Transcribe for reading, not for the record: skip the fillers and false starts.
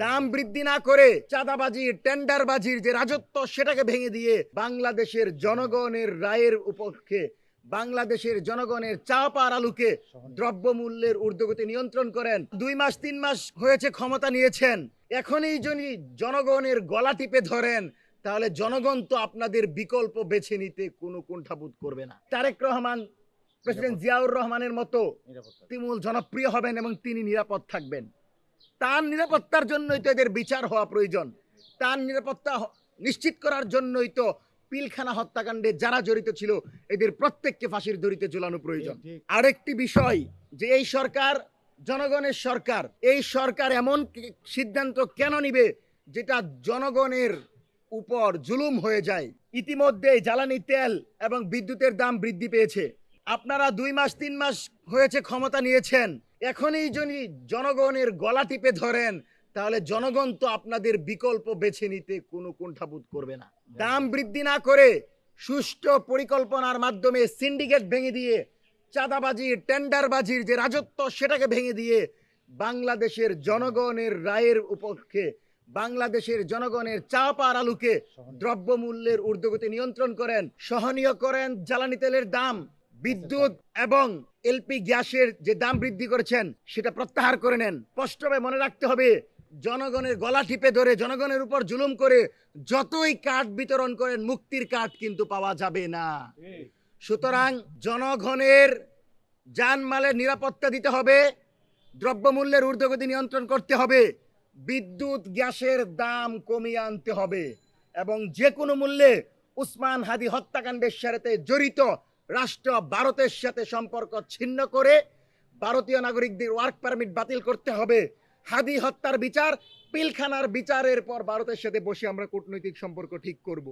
দাম বৃদ্ধি না করে চাঁদাবাজি টেন্ডারবাজির যে রাজত্ব সেটাকে ভেঙে দিয়ে বাংলাদেশের জনগণের রায়ের উপক্ষে বাংলাদেশের জনগণের চা পাওয়ার আলুকে দ্রব্যমূল্যের ঊর্ধ্বগতি নিয়ন্ত্রণ করেন। 2 মাস 3 মাস হয়েছে ক্ষমতা নিয়েছেন, এখনই যদি জনগণের গলা টিপে ধরেন তাহলে জনগণ তো আপনাদের বিকল্প বেছে নিতে কোনো কুণ্ঠাবোধ করবে না। তারেক রহমান প্রেসিডেন্ট জিয়াউর রহমানের মতো তৃণমূল জনপ্রিয় হবেন এবং তিনি নিরাপদ থাকবেন। তার নিরাপত্তার জন্যই তো এদের বিচার হওয়া প্রয়োজন। তার নিরাপত্তা নিশ্চিত করার জন্যই তো পিলখানা হত্যাকাণ্ডে যারা জড়িত ছিল এদের প্রত্যেককে ফাঁসির দড়িতে ঝুলানো প্রয়োজন। আরেকটি বিষয় যে এই সরকার জনগণের সরকার, এই সরকার এমন সিদ্ধান্ত কেন নিবে যেটা জনগণের উপর জুলুম হয়ে যায়? ইতিমধ্যে জ্বালানি তেল এবং বিদ্যুতের দাম বৃদ্ধি পেয়েছে। আপনারা 2 মাস 3 মাস হয়েছে ক্ষমতা নিয়েছেন, এখনই যদি জনগণের গলা টিপে ধরেন তাহলে জনগণ তো আপনাদের বিকল্প বেছে নিতে কোনো কুণ্ঠাবোধ করবে না। দাম বৃদ্ধি না করে সুষ্ঠু পরিকল্পনার মাধ্যমে সিন্ডিকেট ভেঙে দিয়ে চাঁদাবাজি টেন্ডারবাজির যে রাজত্ব সেটাকে ভেঙে দিয়ে বাংলাদেশের জনগণের রায়ের উপক্ষে বাংলাদেশের জনগণের চা পাওয়ার আলুকে দ্রব্যমূল্যের ঊর্ধ্বগতি নিয়ন্ত্রণ করেন, সহনীয় করেন জ্বালানি তেলের দাম, বিদ্যুৎ এবং এলপি গ্যাসের যে দাম বৃদ্ধি করেছেন সেটা প্রত্যাহার করে নেন। স্পষ্টভাবে মনে রাখতে হবে, জনগণের গলা টিপে ধরে জনগণের উপর জুলুম করে যতই কার্ড বিতরণ করেন মুক্তির কার্ড কিন্তু পাওয়া যাবে না। সুতরাং জনগণের জানমালের নিরাপত্তা দিতে হবে, দ্রব্যমূল্যের ঊর্ধ্বগতি নিয়ন্ত্রণ করতে হবে, বিদ্যুৎ গ্যাসের দাম কমিয়ে আনতে হবে এবং যে কোনো মূল্যে উসমান হাদি হত্যাকাণ্ডের সাথে জড়িত রাষ্ট্র ভারতের সাথে সম্পর্ক ছিন্ন করে ভারতীয় নাগরিকদের ওয়ার্ক পারমিট বাতিল করতে হবে। হাদি হত্যার বিচার, পিলখানার বিচারের পর ভারতের সাথে বসে আমরা কূটনৈতিক সম্পর্ক ঠিক করব।